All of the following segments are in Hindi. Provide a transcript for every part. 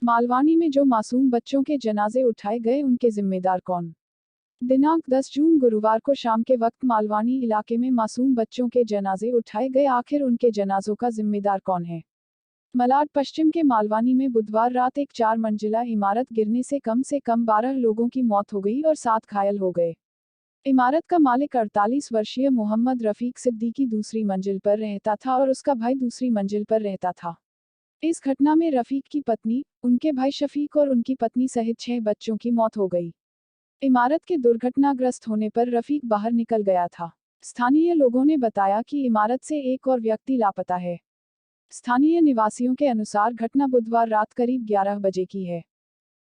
मालवानी में जो मासूम बच्चों के जनाजे उठाए गए उनके जिम्मेदार कौन? दिनांक 10 जून गुरुवार को शाम के वक्त मालवानी इलाके में मासूम बच्चों के जनाजे उठाए गए, आखिर उनके जनाजों का जिम्मेदार कौन है? मलाड पश्चिम के मालवानी में बुधवार रात एक 4 मंजिला इमारत गिरने से कम 12 लोगों की मौत हो गई और 7 घायल हो गए। इमारत का मालिक 48 वर्षीय मोहम्मद रफीक सिद्दीकी दूसरी मंजिल पर रहता था और उसका भाई दूसरी मंजिल पर रहता था। इस घटना में रफीक की पत्नी, उनके भाई शफीक और उनकी पत्नी सहित 6 बच्चों की मौत हो गई। इमारत के दुर्घटनाग्रस्त होने पर रफीक बाहर निकल गया था। स्थानीय लोगों ने बताया कि इमारत से एक और व्यक्ति लापता है। स्थानीय निवासियों के अनुसार घटना बुधवार रात करीब 11 बजे की है।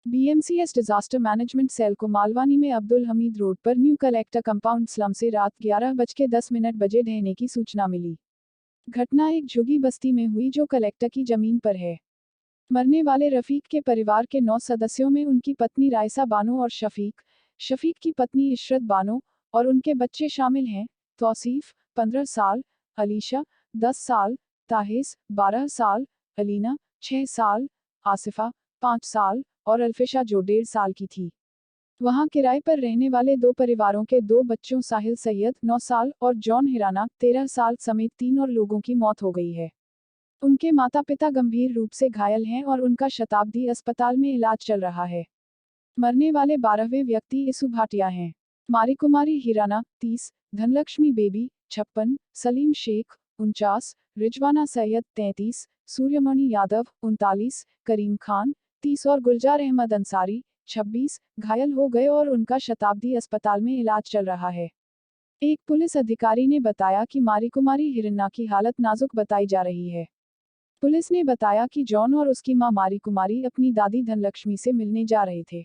बीएमसीएस डिजास्टर मैनेजमेंट सेल को मालवानी में अब्दुल हमीद रोड पर न्यू कलेक्टर कंपाउंड स्लम से रात 11:10 बजे ढहने की सूचना मिली। घटना एक झुग्गी बस्ती में हुई जो कलेक्टर की जमीन पर है। मरने वाले रफीक के परिवार के 9 सदस्यों में उनकी पत्नी रायसा बानो और शफीक की पत्नी इशरत बानो और उनके बच्चे शामिल हैं। तौसीफ 15 साल, अलीशा 10 साल, ताहिस 12 साल, अलीना 6 साल, आसिफा 5 साल और अल्फिशा जो 1.5 साल की थी। वहां किराए पर रहने वाले 2 परिवारों के 2 बच्चों साहिल सैयद 9 साल और जॉन हिराना 13 साल समेत 3 और लोगों की मौत हो गई है। उनके माता पिता गंभीर रूप से घायल हैं और उनका शताब्दी अस्पताल में इलाज चल रहा है। मरने वाले 12वें व्यक्ति इसु भाटिया हैं। मारीकुमारी हिराना 30, धनलक्ष्मी बेबी 56, सलीम शेख 49, रिजवाना सैयद 33, सूर्यमणि यादव 39, करीम खान 30 और गुलजार अहमद अंसारी 26 घायल हो गए और उनका शताब्दी अस्पताल में इलाज चल रहा है। एक पुलिस अधिकारी ने बताया कि मारीकुमारी हिरन्ना की हालत नाजुक बताई जा रही है। पुलिस ने बताया कि जॉन और उसकी मां मारीकुमारी अपनी दादी धनलक्ष्मी से मिलने जा रहे थे।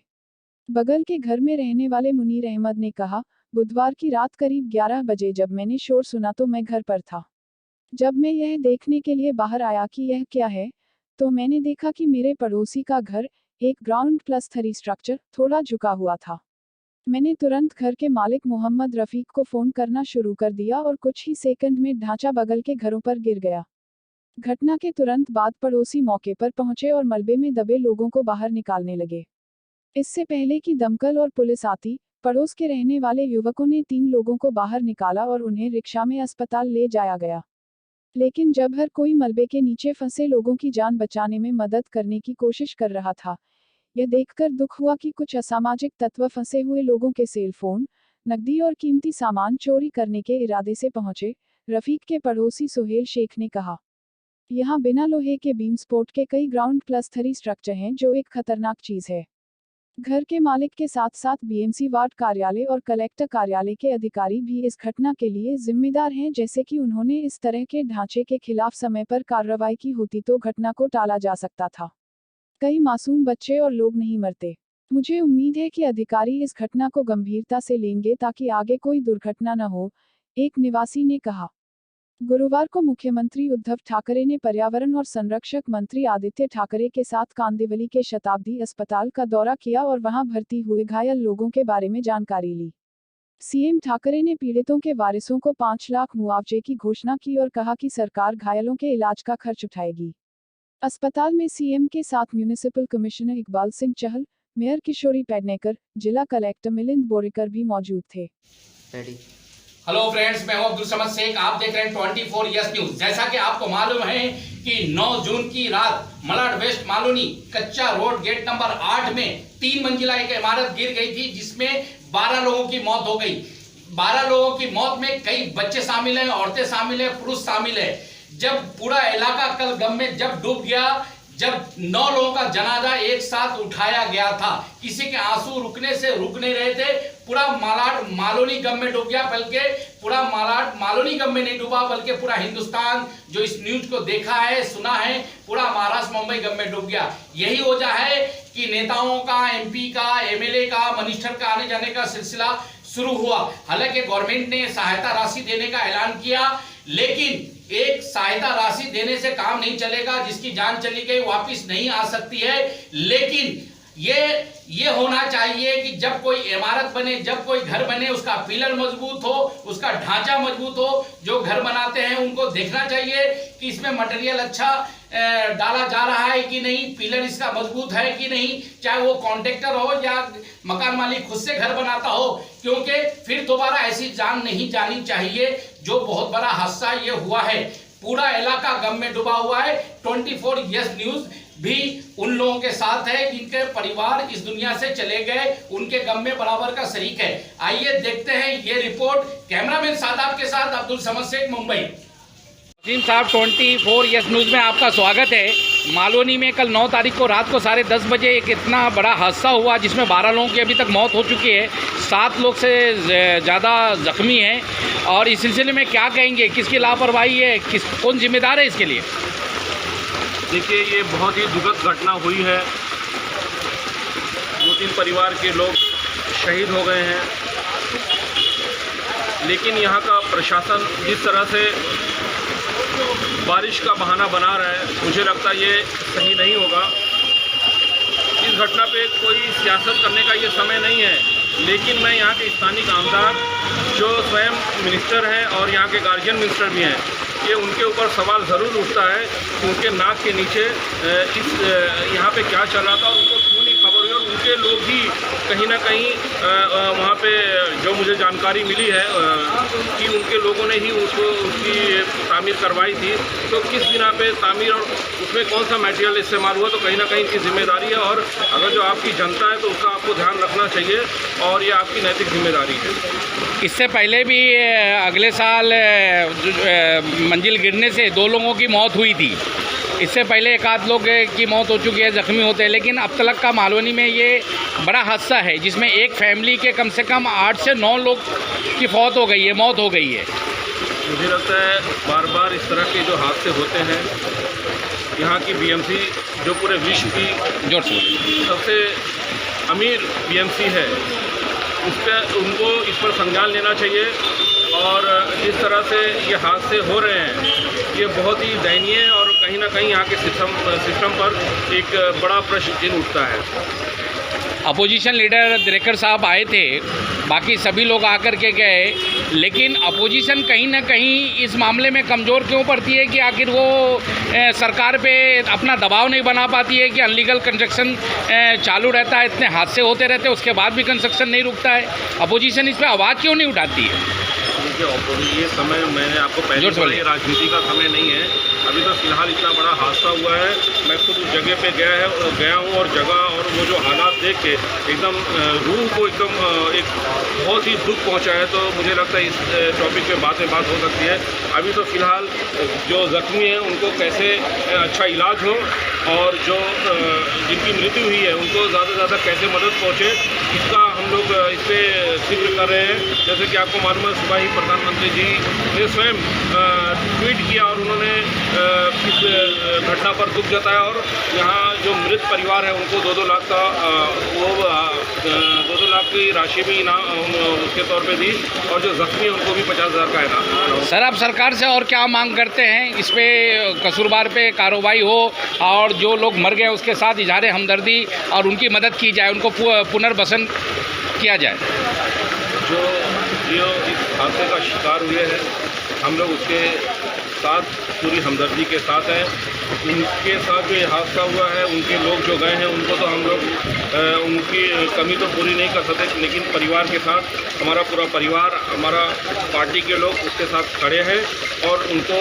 बगल के घर में रहने वाले मुनीर अहमद ने कहा, बुधवार की रात करीब 11 बजे जब मैंने शोर सुना तो मैं घर पर था। जब मैं यह देखने के लिए बाहर आया कि यह क्या है, तो मैंने देखा कि मेरे पड़ोसी का घर, एक ग्राउंड प्लस 3 स्ट्रक्चर, थोड़ा झुका हुआ था। मैंने तुरंत घर के मालिक मोहम्मद रफीक को फोन करना शुरू कर दिया और कुछ ही सेकंड में ढांचा बगल के घरों पर गिर गया। घटना के तुरंत बाद पड़ोसी मौके पर पहुंचे और मलबे में दबे लोगों को बाहर निकालने लगे। इससे पहले कि दमकल और पुलिस आती, पड़ोस के रहने वाले युवकों ने 3 लोगों को बाहर निकाला और उन्हें रिक्शा में अस्पताल ले जाया गया। लेकिन जब हर कोई मलबे के नीचे फंसे लोगों की जान बचाने में मदद करने की कोशिश कर रहा था, यह देखकर दुख हुआ कि कुछ असामाजिक तत्व फंसे हुए लोगों के सेल फोन, नकदी और कीमती सामान चोरी करने के इरादे से पहुंचे, रफीक के पड़ोसी सुहेल शेख ने कहा। यहाँ बिना लोहे के बीम स्पोर्ट के कई ग्राउंड प्लस 3 स्ट्रक्चर हैं जो एक खतरनाक चीज है। घर के मालिक के साथ साथ बीएमसी वार्ड कार्यालय और कलेक्टर कार्यालय के अधिकारी भी इस घटना के लिए जिम्मेदार हैं, जैसे कि उन्होंने इस तरह के ढांचे के खिलाफ समय पर कार्रवाई की होती तो घटना को टाला जा सकता था। कई मासूम बच्चे और लोग नहीं मरते। मुझे उम्मीद है कि अधिकारी इस घटना को गंभीरता से लेंगे ताकि आगे कोई दुर्घटना न हो, एक निवासी ने कहा। गुरुवार को मुख्यमंत्री उद्धव ठाकरे ने पर्यावरण और संरक्षक मंत्री आदित्य ठाकरे के साथ कांदिवली के शताब्दी अस्पताल का दौरा किया और वहां भर्ती हुए घायल लोगों के बारे में जानकारी ली। सीएम ठाकरे ने पीड़ितों के वारिसों को 5 लाख मुआवजे की घोषणा की और कहा कि सरकार घायलों के इलाज का खर्च उठाएगी। अस्पताल में सीएम के साथ municipal commissioner Iqbal Singh Chahal, mayor किशोरी पेडनेकर, जिला कलेक्टर मिलिंद बोरेकर भी मौजूद थे। हेलो फ्रेंड्स, मैं हूं अब्दुल समद शेख। आप देख रहे हैं 24 यस न्यूज। जैसा कि आपको मालूम है कि 9 जून की रात मलाड वेस्ट मालूनी कच्चा रोड गेट नंबर 8 में 3 मंजिला एक इमारत गिर गई थी, जिसमें 12 लोगों की मौत हो गई। 12 लोगों की मौत में कई बच्चे शामिल हैं, औरतें शामिल हैं, पुरुष शामिल है। जब पूरा इलाका कल गम में जब डूब गया, जब 9 लोगों का जनाजा एक साथ उठाया गया था, किसी के आंसू रुकने से रुक नहीं रहे थे। पूरा मालाड मालोनी गम में डूब गया, बल्कि पूरा मालाड मालोनी गम में नहीं डूबा, बल्कि पूरा हिंदुस्तान जो इस न्यूज को देखा है, सुना है, पूरा महाराष्ट्र मुंबई गम में डूब गया। यही वजह है कि नेताओं का, एमपी का, एमएलए का, मिनिस्टर का आने जाने का सिलसिला शुरू हुआ। हालांकि गवर्नमेंट ने सहायता राशि देने का ऐलान किया, लेकिन एक सहायता राशि देने से काम नहीं चलेगा। जिसकी जान चली गई वापस नहीं आ सकती है। लेकिन ये होना चाहिए कि जब कोई इमारत बने, जब कोई घर बने, उसका पिलर मजबूत हो, उसका ढांचा मजबूत हो। जो घर बनाते हैं उनको देखना चाहिए कि इसमें मटेरियल अच्छा डाला जा रहा है कि नहीं, पिलर इसका मजबूत है कि नहीं, चाहे वो कॉन्ट्रैक्टर हो या मकान मालिक खुद से घर बनाता हो, क्योंकि फिर दोबारा ऐसी जान नहीं जानी चाहिए। जो बहुत बड़ा हादसा ये हुआ है, पूरा इलाका गम में डूबा हुआ है। 24 यस न्यूज भी उन लोगों के साथ है जिनके परिवार इस दुनिया से चले गए, उनके गम में बराबर का शरीक है। आइए देखते हैं ये रिपोर्ट। कैमरामैन सादाब के साथ अब्दुल समद शेख, मुंबई। वसीम साहब, 24 यस न्यूज़ में आपका स्वागत है। मालोनी में कल 9 तारीख को रात को 10:30 बजे एक इतना बड़ा हादसा हुआ जिसमें 12 लोगों की अभी तक मौत हो चुकी है, 7 लोग से ज़्यादा जख्मी हैं। और इस सिलसिले में क्या कहेंगे, किसकी लापरवाही है, कौन जिम्मेदार है इसके लिए? देखिए, ये बहुत ही दुखद घटना हुई है। 2-3 परिवार के लोग शहीद हो गए हैं, लेकिन यहाँ का प्रशासन जिस तरह से बारिश का बहाना बना रहा है, मुझे लगता है ये सही नहीं होगा। इस घटना पे कोई सियासत करने का ये समय नहीं है, लेकिन मैं यहाँ के स्थानीय आमदार जो स्वयं मिनिस्टर हैं और यहाँ के गार्जियन मिनिस्टर भी हैं, ये उनके ऊपर सवाल ज़रूर उठता है कि उनके नाक के नीचे यहाँ पे क्या चल रहा था और उनको क्यों नहीं खबर हुई। और उनके लोग ही कहीं ना कहीं वहाँ पे जो मुझे जानकारी मिली है कि उनके लोगों ने ही उसकी तामीर करवाई थी। तो किस बिना पे तामीर और उसमें कौन सा मटेरियल इस्तेमाल हुआ, तो कहीं ना कहीं इनकी जिम्मेदारी है। और अगर जो आपकी जनता है तो उसका आपको ध्यान रखना चाहिए और ये आपकी नैतिक जिम्मेदारी है। इससे पहले भी अगले साल मंजिल गिरने से 2 लोगों की मौत हुई थी। इससे पहले 1 लोग की मौत हो चुकी है, जख्मी होते हैं। लेकिन अब तक का मालवनी में ये बड़ा हादसा है जिसमें एक फैमिली के कम से कम 8 से 9 लोग की मौत हो गई है। मुझे लगता है बार बार इस तरह के जो हादसे होते हैं, यहाँ की बीएमसी जो पूरे विश्व की सबसे अमीर बीएमसी है, उनको इस पर संज्ञान लेना चाहिए। और जिस तरह से ये हादसे हो रहे हैं, ये बहुत ही दयनीय है और कहीं ना कहीं यहाँ के सिस्टम पर एक बड़ा प्रश्न चिन्ह उठता है। अपोजिशन लीडर दिरेकर साहब आए थे, बाकी सभी लोग आकर के गए, लेकिन अपोजिशन कहीं ना कहीं इस मामले में कमज़ोर क्यों पड़ती है कि आखिर वो सरकार पे अपना दबाव नहीं बना पाती है कि अनलीगल कंस्ट्रक्शन चालू रहता है, इतने हादसे होते रहते हैं, उसके बाद भी कंस्ट्रक्शन नहीं रुकता है। अपोजिशन इस पर आवाज़ क्यों नहीं उठाती है? ये समय मैंने आपको पहले ये राजनीति का समय नहीं है। अभी तो फिलहाल इतना बड़ा हादसा हुआ है, मैं खुद उस जगह पे गया हूँ और जगह और वो जो हालात देख के एकदम रूह को एकदम एक बहुत ही दुख पहुँचा है। तो मुझे लगता है इस टॉपिक पे बात हो सकती है। अभी तो फिलहाल जो ज़ख्मी हैं उनको कैसे अच्छा इलाज हो और जो जिनकी मृत्यु हुई है उनको ज़्यादा से ज़्यादा कैसे मदद पहुँचे, इसका हम लोग इस पर जिक्र कर रहे हैं। जैसे कि आपको मालूम है, सुबह ही प्रधानमंत्री जी ने स्वयं ट्वीट किया और उन्होंने इस घटना पर दुख जताया और यहाँ जो मृत परिवार है उनको 2-2 लाख का 2-2 लाख की राशि भी इनाम उसके तौर पे दी और जो जख्मी है उनको भी 50,000 का इनाम। सर, आप सरकार से और क्या मांग करते हैं? इस पे कसूरवार पे कार्रवाई हो और जो लोग मर गए उसके साथ इजहार हमदर्दी और उनकी मदद की जाए, उनको पुनर्वसन किया जाए। जो इस हादसे का शिकार हुए हैं, हम लोग उसके साथ पूरी हमदर्दी के साथ हैं। उनके साथ जो ये हादसा हुआ है, उनके लोग जो गए हैं उनको तो हम लोग उनकी कमी तो पूरी नहीं कर सकते, लेकिन परिवार के साथ हमारा पूरा परिवार, हमारा पार्टी के लोग उसके साथ खड़े हैं और उनको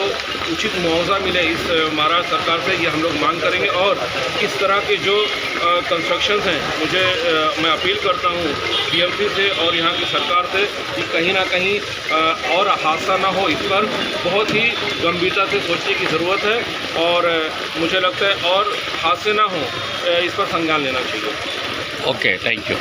उचित मुआवजा मिले इस महाराष्ट्र सरकार से, ये हम लोग मांग करेंगे। और इस तरह के जो कंस्ट्रक्शंस हैं, मैं अपील करता हूँ बीएमसी से और यहाँ की सरकार से कि कहीं ना कहीं और हादसा ना हो, इस पर बहुत ही गंभीरता से सोचने की ज़रूरत है और मुझे लगता है और हादसे ना हो, इस पर संज्ञान लेना चाहिए। Okay, thank you.